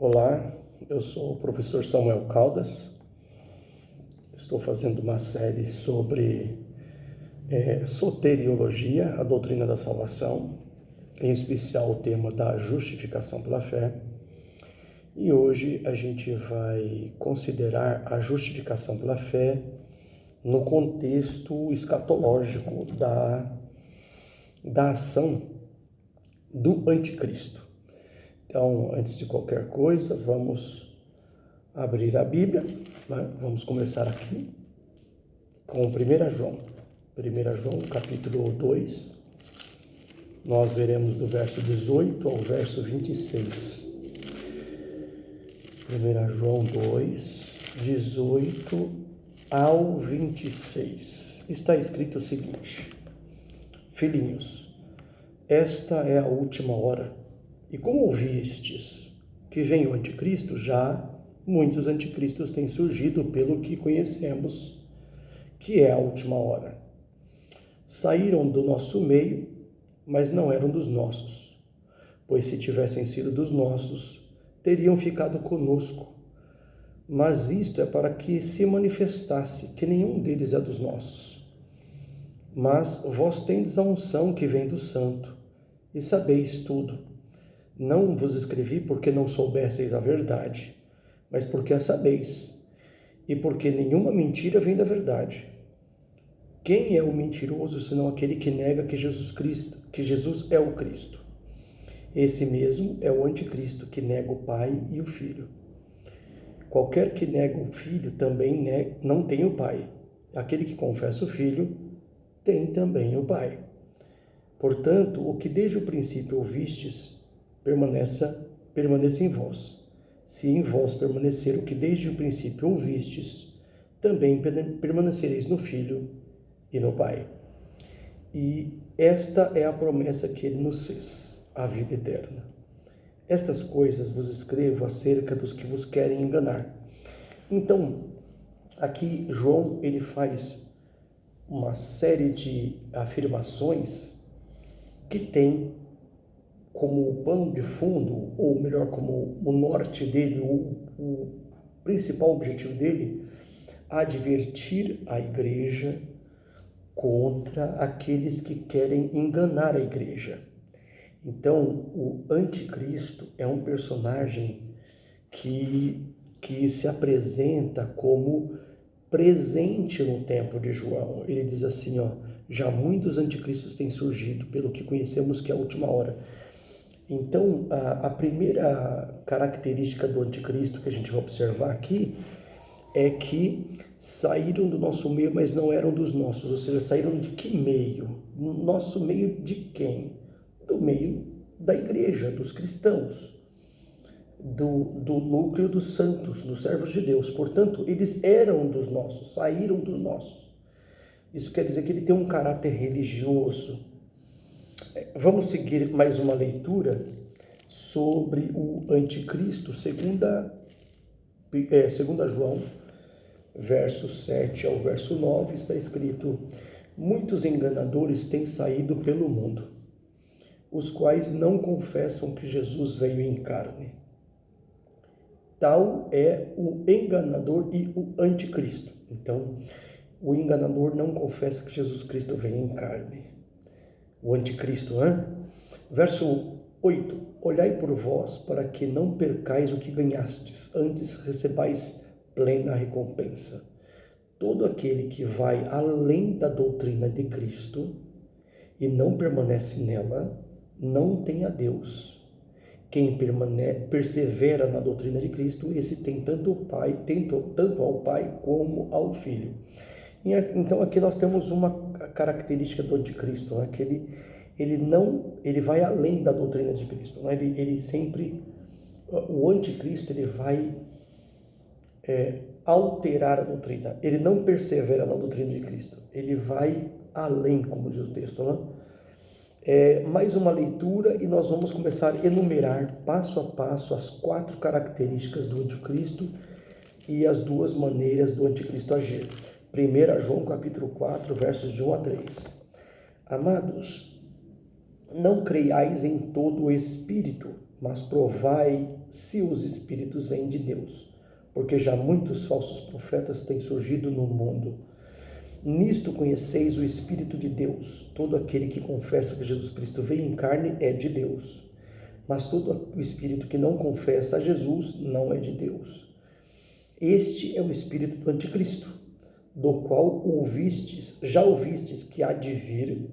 Olá, eu sou o professor Samuel Caldas. Estou fazendo uma série sobre soteriologia, a doutrina da salvação, em especial o tema da justificação pela fé. E hoje a gente vai considerar a justificação pela fé no contexto escatológico da ação do anticristo. Então, antes de qualquer coisa, vamos abrir a Bíblia, né? Vamos começar aqui com 1 João. 1 João, capítulo 2, nós veremos do verso 18 ao verso 26. 1 João 2, 18 ao 26. Está escrito o seguinte: Filhinhos, esta é a última hora. E como ouvistes que vem o anticristo, já muitos anticristos têm surgido pelo que conhecemos, que é a última hora. Saíram do nosso meio, mas não eram dos nossos, pois se tivessem sido dos nossos, teriam ficado conosco. Mas isto é para que se manifestasse que nenhum deles é dos nossos. Mas vós tendes a unção que vem do Santo, e sabeis tudo. Não vos escrevi porque não soubesseis a verdade, mas porque a sabeis, e porque nenhuma mentira vem da verdade. Quem é o mentiroso senão aquele que nega que Jesus é o Cristo? Esse mesmo é o anticristo, que nega o Pai e o Filho. Qualquer que nega o Filho também não tem o Pai. Aquele que confessa o Filho tem também o Pai. Portanto, o que desde o princípio ouvistes, permaneça em vós. Se em vós permanecer o que desde o princípio ouvistes, também permanecereis no Filho e no Pai. E esta é a promessa que ele nos fez, a vida eterna. Estas coisas vos escrevo acerca dos que vos querem enganar. Então, aqui João ele faz uma série de afirmações que tem como pano de fundo, ou melhor, como o norte dele, o principal objetivo dele, advertir a igreja contra aqueles que querem enganar a igreja. Então, o anticristo é um personagem que se apresenta como presente no tempo de João. Ele diz assim, já muitos anticristos têm surgido, pelo que conhecemos que é a última hora. Então, a primeira característica do anticristo que a gente vai observar aqui é que saíram do nosso meio, mas não eram dos nossos. Ou seja, saíram de que meio? Nosso meio de quem? Do meio da igreja, dos cristãos, do núcleo dos santos, dos servos de Deus. Portanto, eles eram dos nossos, saíram dos nossos. Isso quer dizer que ele tem um caráter religioso. Vamos seguir mais uma leitura sobre o anticristo, segunda João, verso 7 ao verso 9, está escrito: muitos enganadores têm saído pelo mundo, os quais não confessam que Jesus veio em carne. Tal é o enganador e o anticristo. Então, o enganador não confessa que Jesus Cristo veio em carne. O anticristo, Verso 8: olhai por vós para que não percais o que ganhastes, antes recebais plena recompensa. Todo aquele que vai além da doutrina de Cristo e não permanece nela, não tem a Deus. Quem persevera na doutrina de Cristo, esse tem tanto ao Pai como ao Filho. Então aqui nós temos uma característica do anticristo, que ele vai além da doutrina de Cristo, o anticristo ele vai alterar a doutrina, ele não persevera na doutrina de Cristo, ele vai além, como diz o texto, mais uma leitura e nós vamos começar a enumerar passo a passo as 4 características do anticristo e as 2 maneiras do anticristo agir. 1 João capítulo 4, versos de 1 a 3. Amados, não creiais em todo o espírito, mas provai se os espíritos vêm de Deus, porque já muitos falsos profetas têm surgido no mundo. Nisto conheceis o Espírito de Deus. Todo aquele que confessa que Jesus Cristo veio em carne é de Deus, mas todo o espírito que não confessa a Jesus não é de Deus. Este é o espírito do anticristo, do qual já ouvistes que há de vir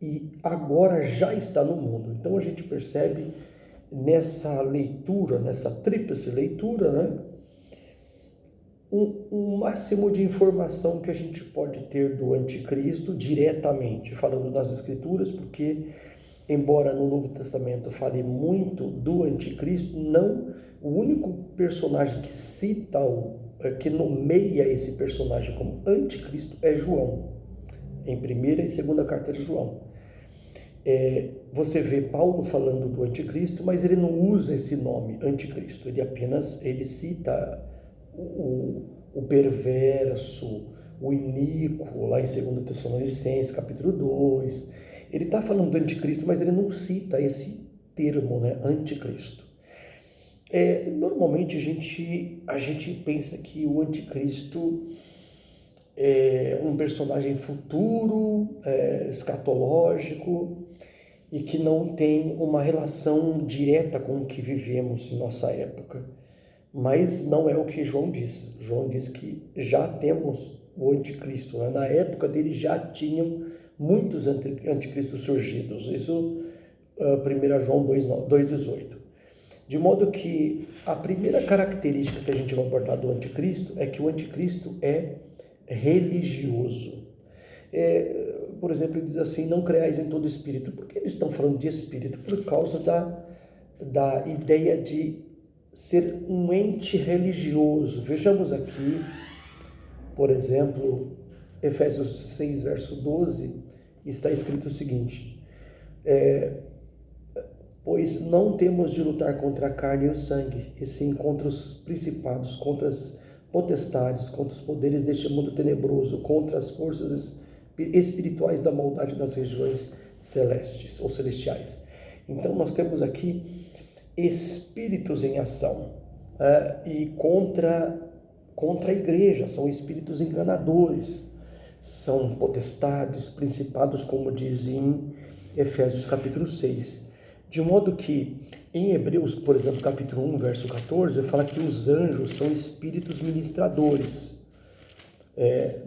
e agora já está no mundo. Então a gente percebe nessa leitura, nessa tríplice leitura, né, um máximo de informação que a gente pode ter do anticristo diretamente, falando das escrituras, porque embora no Novo Testamento fale muito do anticristo, não o único personagem que cita, que nomeia esse personagem como anticristo é João, em primeira e segunda carta de João. Você vê Paulo falando do anticristo, mas ele não usa esse nome anticristo, ele cita o perverso, o iníquo, lá em 2 Tessalonicenses, capítulo 2. Ele está falando do anticristo, mas ele não cita esse termo, né, anticristo. Normalmente a gente pensa que o anticristo é um personagem futuro, escatológico, e que não tem uma relação direta com o que vivemos em nossa época. Mas não é o que João diz. João diz que já temos o anticristo, né? Na época dele já tinham muitos anticristos surgidos. Isso 1 João 2,18. De modo que a primeira característica que a gente vai abordar do anticristo é que o anticristo é religioso. Por exemplo, ele diz assim, não creais em todo espírito. Por que eles estão falando de espírito? Por causa da ideia de ser um ente religioso. Vejamos aqui, por exemplo, Efésios 6, verso 12, está escrito o seguinte, pois não temos de lutar contra a carne e o sangue, e sim contra os principados, contra as potestades, contra os poderes deste mundo tenebroso, contra as forças espirituais da maldade nas regiões celestes ou celestiais. Então nós temos aqui espíritos em ação, e contra a igreja, são espíritos enganadores, são potestades, principados, como diz em Efésios capítulo 6. De modo que em Hebreus, por exemplo, capítulo 1, verso 14, fala que os anjos são espíritos ministradores.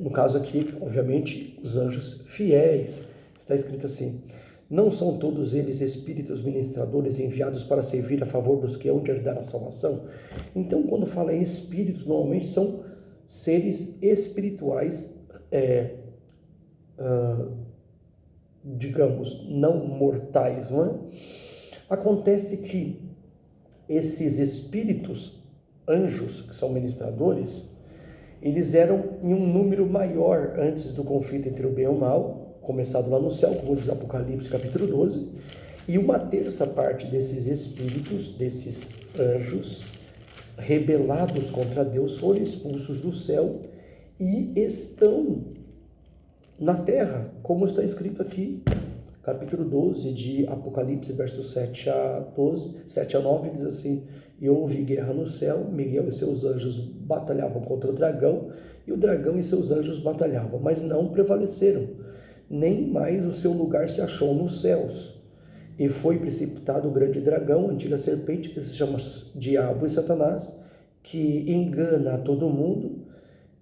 No caso aqui, obviamente, os anjos fiéis, está escrito assim, não são todos eles espíritos ministradores enviados para servir a favor dos que hão de herdar a salvação? Então, quando fala em espíritos, normalmente são seres espirituais, digamos, não mortais, não é? Acontece que esses espíritos, anjos, que são ministradores, eles eram em um número maior antes do conflito entre o bem e o mal, começado lá no céu, como diz Apocalipse capítulo 12, e uma terça parte desses espíritos, desses anjos, rebelados contra Deus, foram expulsos do céu e estão na terra, como está escrito aqui, capítulo 12 de Apocalipse, versos 7 a 9, diz assim, e houve guerra no céu, Miguel e seus anjos batalhavam contra o dragão, e o dragão e seus anjos batalhavam, mas não prevaleceram, nem mais o seu lugar se achou nos céus. E foi precipitado o grande dragão, a antiga serpente, que se chama Diabo e Satanás, que engana a todo mundo.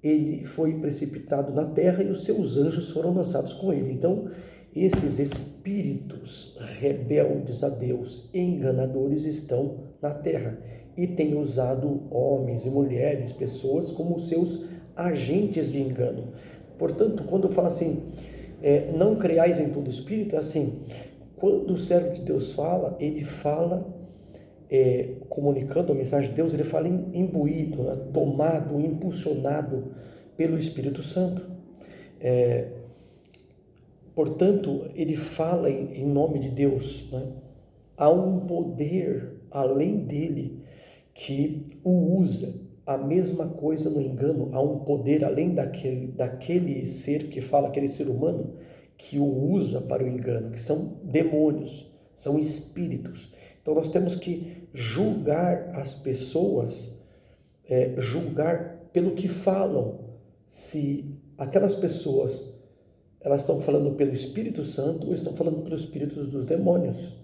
Ele foi precipitado na terra e os seus anjos foram lançados com ele. Então, esses espíritos rebeldes a Deus, enganadores, estão na terra e têm usado homens e mulheres, pessoas como seus agentes de engano. Portanto, quando fala assim, não creais em todo espírito, é assim, quando o servo de Deus fala, ele fala comunicando a mensagem de Deus, ele fala imbuído, né, tomado, impulsionado pelo Espírito Santo. Portanto, ele fala em nome de Deus, né? Há um poder além dele que o usa. A mesma coisa no engano, há um poder além daquele ser que fala, aquele ser humano, que o usa para o engano, que são demônios, são espíritos. Então nós temos que julgar as pessoas, julgar pelo que falam, se aquelas pessoas elas estão falando pelo Espírito Santo ou estão falando pelos espíritos dos demônios.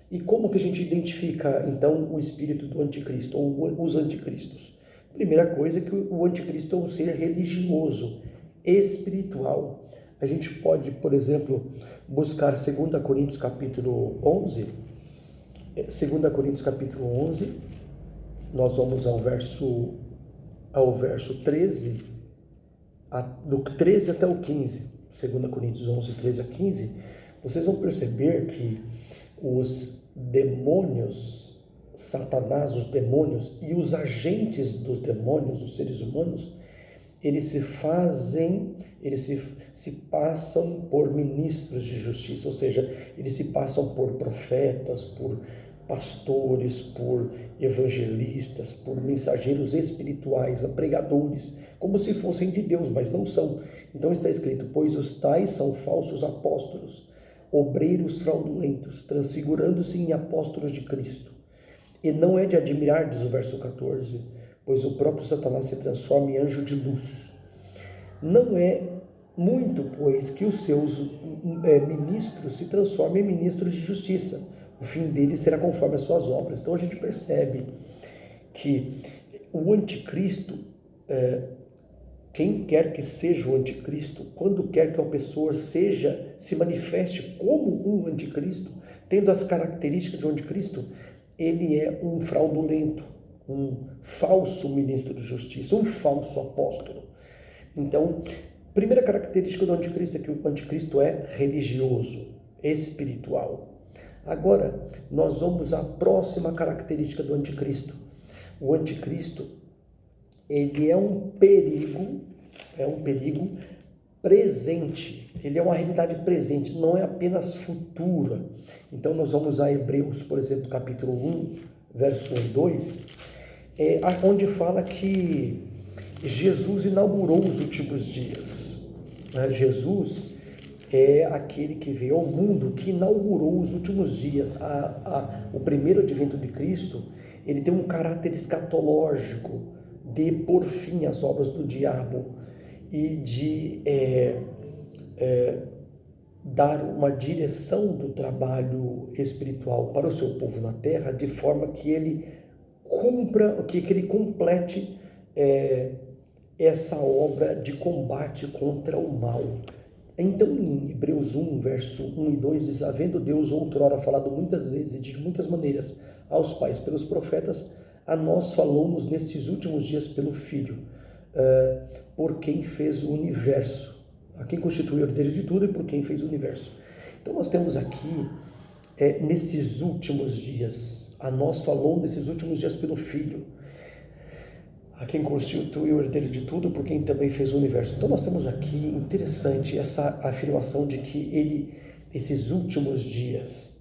E como que a gente identifica, então, o espírito do anticristo, ou os anticristos? Primeira coisa é que o anticristo é um ser religioso, espiritual. A gente pode, por exemplo, buscar 2 Coríntios capítulo 11. 2 Coríntios capítulo 11, nós vamos ao verso 13, do 13 até o 15. 2 Coríntios 11, 13 a 15, vocês vão perceber que os demônios, Satanás, os demônios e os agentes dos demônios, os seres humanos, eles se passam por ministros de justiça, ou seja, eles se passam por profetas, por pastores, por evangelistas, por mensageiros espirituais, pregadores, como se fossem de Deus, mas não são. Então está escrito: pois os tais são falsos apóstolos, obreiros fraudulentos, transfigurando-se em apóstolos de Cristo. E não é de admirar, diz o verso 14, pois o próprio Satanás se transforma em anjo de luz. Não é muito, pois, que os seus ministros se transformem em ministros de justiça. O fim deles será conforme as suas obras. Então a gente percebe que o anticristo, quem quer que seja o anticristo, quando quer que a pessoa se manifeste como um anticristo, tendo as características de um anticristo, ele é um fraudulento, um falso ministro de justiça, um falso apóstolo. Então, primeira característica do anticristo é que o anticristo é religioso, espiritual. Agora, nós vamos à próxima característica do anticristo. O anticristo, ele é um perigo presente, ele é uma realidade presente, não é apenas futura. Então nós vamos a Hebreus, por exemplo, capítulo 1, verso 1 e 2, onde fala que Jesus inaugurou os últimos dias. Jesus é aquele que veio ao mundo, que inaugurou os últimos dias. O primeiro advento de Cristo, ele tem um caráter escatológico, de pôr fim às obras do diabo e de dar uma direção do trabalho espiritual para o seu povo na terra, de forma que ele ele complete essa obra de combate contra o mal. Então, em Hebreus 1, verso 1 e 2, diz: havendo Deus outrora falado muitas vezes e de muitas maneiras aos pais pelos profetas, a nós falamos nesses últimos dias pelo Filho, por quem fez o universo, a quem constituiu o herdeiro de tudo e por quem fez o universo. Então nós temos aqui, nesses últimos dias, a nós falou nesses últimos dias pelo Filho, a quem constituiu o herdeiro de tudo, por quem também fez o universo. Então nós temos aqui, interessante, essa afirmação de que esses últimos dias,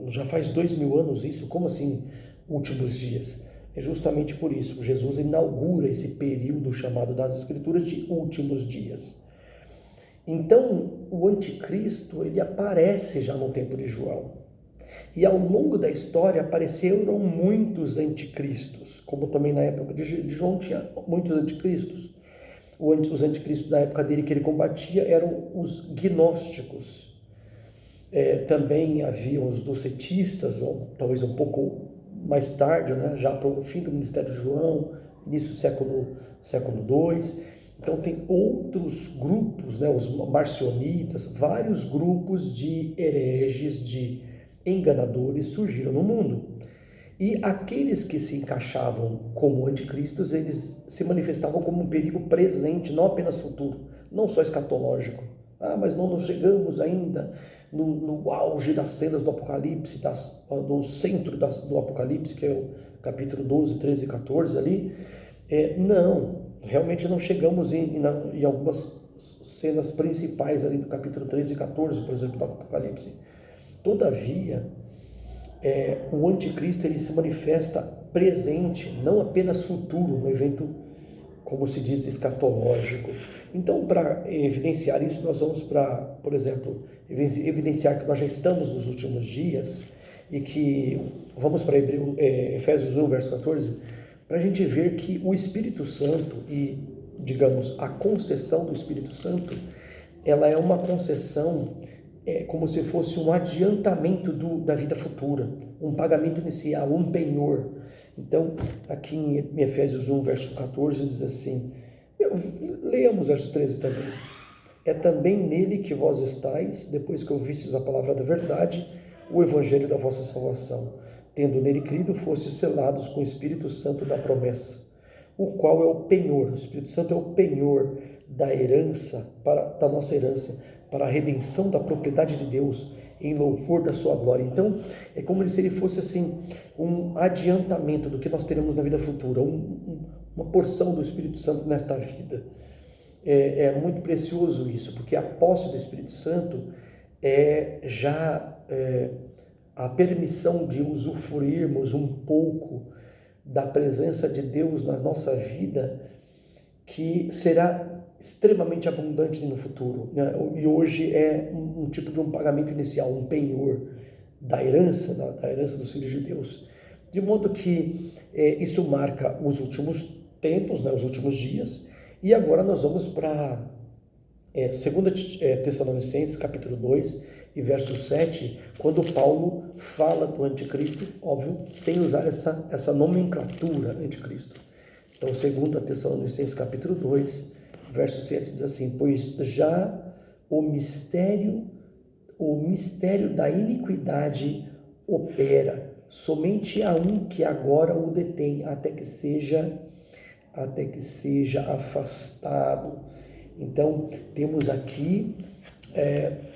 já faz 2000 anos isso, como assim últimos dias? É justamente por isso, Jesus inaugura esse período chamado das Escrituras de últimos dias. Então, o anticristo, ele aparece já no tempo de João. E ao longo da história apareceram muitos anticristos, como também na época de João tinha muitos anticristos. Os anticristos da época dele que ele combatia eram os gnósticos. Também havia os docetistas, ou talvez um pouco mais tarde, já para o fim do ministério de João, início do século II. Então tem outros grupos, os marcionitas, vários grupos de hereges, de enganadores surgiram no mundo. E aqueles que se encaixavam como anticristos, eles se manifestavam como um perigo presente, não apenas futuro, não só escatológico. Mas não chegamos ainda no auge das cenas do Apocalipse, no centro do Apocalipse, que é o capítulo 12, 13 e 14 ali. Não, realmente não chegamos em algumas cenas principais ali do capítulo 13 e 14, por exemplo, do Apocalipse. Todavia, o anticristo ele se manifesta presente, não apenas futuro, no evento, como se diz, escatológico. Então, para evidenciar isso, nós vamos por exemplo, evidenciar que nós já estamos nos últimos dias. e que, vamos para Efésios 1, verso 14, para a gente ver que o Espírito Santo e, digamos, a concessão do Espírito Santo, ela é uma concessão como se fosse um adiantamento da vida futura, um pagamento inicial, um penhor. Então, aqui em Efésios 1, verso 14, diz assim, leamos verso 13 também. É também nele que vós estáis, depois que ouvistes a palavra da verdade, o evangelho da vossa salvação. Tendo nele crido, fostes selados com o Espírito Santo da promessa, o qual é o penhor. O Espírito Santo é o penhor da herança, da nossa herança, para a redenção da propriedade de Deus, em louvor da sua glória. Então, é como se ele fosse assim, um adiantamento do que nós teremos na vida futura, uma porção do Espírito Santo nesta vida. É muito precioso isso, porque a posse do Espírito Santo é já a permissão de usufruirmos um pouco da presença de Deus na nossa vida, que será extremamente abundante no futuro, né? E hoje é um tipo de um pagamento inicial, um penhor da herança dos filhos de Deus. De modo que isso marca os últimos tempos, né, os últimos dias, e agora nós vamos para 2 Tessalonicenses, capítulo 2, e verso 7, quando Paulo fala do anticristo, óbvio, sem usar essa nomenclatura anticristo. Então, 2 Tessalonicenses, capítulo 2, verso 7 diz assim, pois já o mistério da iniquidade opera, somente há um que agora o detém, até que seja afastado. Então, temos aqui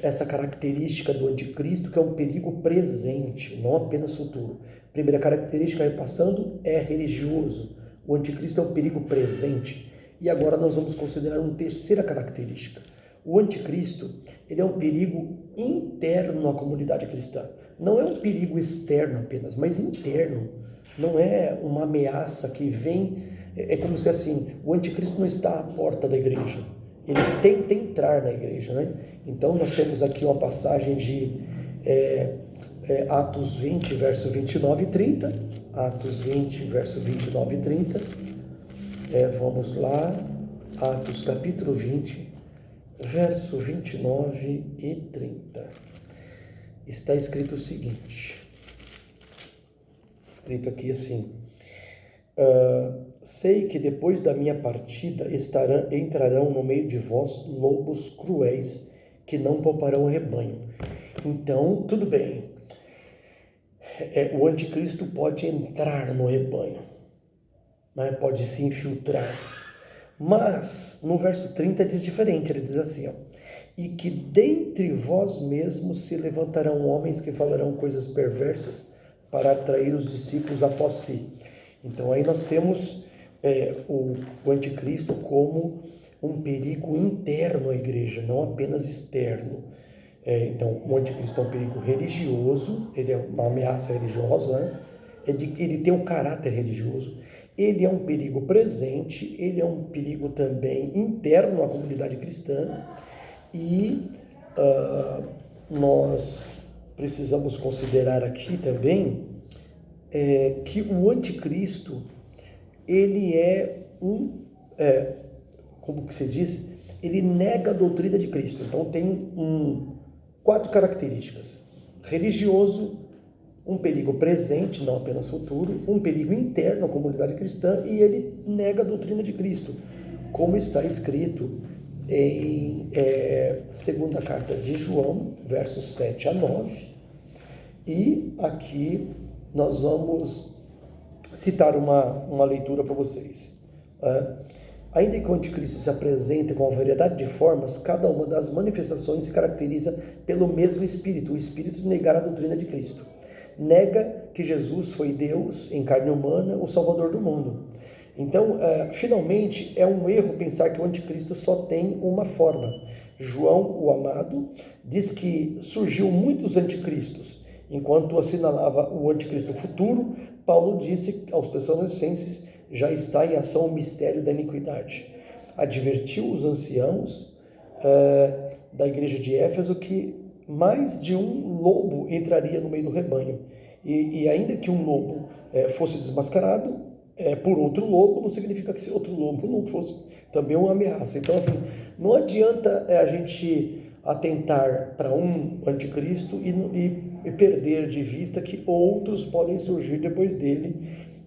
essa característica do anticristo, que é um perigo presente, não apenas futuro. Primeira característica, repassando, é religioso. O anticristo é um perigo presente. E agora nós vamos considerar uma terceira característica. O anticristo, ele é um perigo interno à comunidade cristã. Não é um perigo externo apenas, mas interno. Não é uma ameaça que vem, é como se assim, o anticristo não está à porta da igreja. Ele tenta entrar na igreja, né? Então nós temos aqui uma passagem de Atos 20, verso 29 e 30. Atos 20, verso 29 e 30. Vamos lá, Atos capítulo 20, verso 29 e 30. Está escrito o seguinte, escrito aqui assim, sei que depois da minha partida entrarão no meio de vós lobos cruéis que não pouparão o rebanho. Então, tudo bem, o anticristo pode entrar no rebanho, né? Pode se infiltrar, mas no verso 30 diz diferente, ele diz assim, e que dentre vós mesmos se levantarão homens que falarão coisas perversas para atrair os discípulos após si. Então aí nós temos o anticristo como um perigo interno à igreja, não apenas externo. Então o anticristo é um perigo religioso, ele é uma ameaça religiosa, né? Ele tem um caráter religioso, ele é um perigo presente, ele é um perigo também interno à comunidade cristã, e nós precisamos considerar aqui também que o anticristo, ele como que se diz? Ele nega a doutrina de Cristo. Então tem 4 características: religioso, um perigo presente, não apenas futuro, um perigo interno à comunidade cristã, e ele nega a doutrina de Cristo, como está escrito em segunda carta de João, versos 7 a 9, e aqui nós vamos citar uma leitura para vocês. Ainda que o anticristo se apresente com uma variedade de formas, cada uma das manifestações se caracteriza pelo mesmo espírito, o espírito de negar a doutrina de Cristo. Nega que Jesus foi Deus em carne humana, o Salvador do mundo. Então, finalmente, é um erro pensar que o anticristo só tem uma forma. João, o amado, diz que surgiu muitos anticristos. Enquanto assinalava o anticristo futuro, Paulo disse aos Tessalonicenses, já está em ação o mistério da iniquidade. Advertiu os anciãos da igreja de Éfeso que mais de um lobo entraria no meio do rebanho, E ainda que um lobo fosse desmascarado por outro lobo, não significa que esse outro lobo não fosse também uma ameaça. Então, assim, não adianta a gente atentar para um anticristo e perder de vista que outros podem surgir depois dele.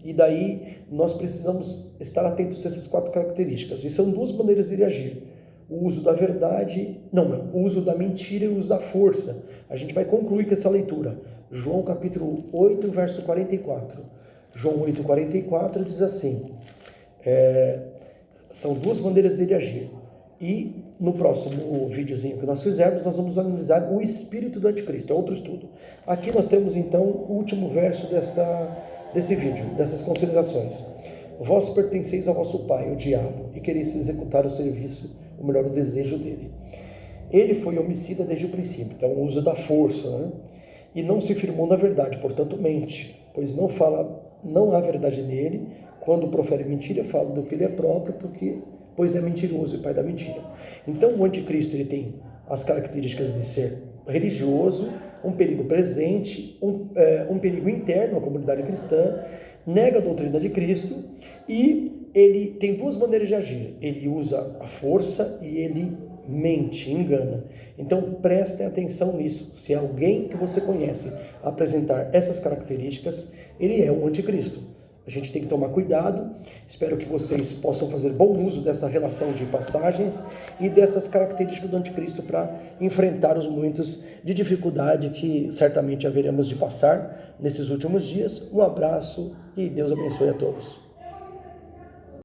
E daí nós precisamos estar atentos a essas 4 características. E são 2 maneiras dele agir. O uso da verdade, o uso da mentira e o uso da força. A gente vai concluir com essa leitura. João capítulo 8, verso 44. João 8, 44 diz assim, são 2 maneiras dele agir. E no próximo videozinho que nós fizermos, nós vamos analisar o espírito do anticristo, é outro estudo. Aqui nós temos então o último verso desse vídeo, dessas considerações. Vós pertenceis ao vosso pai, o diabo, e quereis executar o serviço, ou melhor, o desejo dele. Ele foi homicida desde o princípio, então o uso da força, né? E não se firmou na verdade, portanto mente, pois não há verdade nele. Quando profere mentira, fala do que ele é próprio, pois é mentiroso e pai da mentira. Então o anticristo ele tem as características de ser religioso, um perigo presente, um perigo interno à comunidade cristã, nega a doutrina de Cristo e ele tem 2 maneiras de agir. Ele usa a força e ele mente, engana. Então prestem atenção nisso. Se alguém que você conhece apresentar essas características, ele é o anticristo. A gente tem que tomar cuidado. Espero que vocês possam fazer bom uso dessa relação de passagens e dessas características do anticristo para enfrentar os momentos de dificuldade que certamente haveremos de passar nesses últimos dias. Um abraço e Deus abençoe a todos.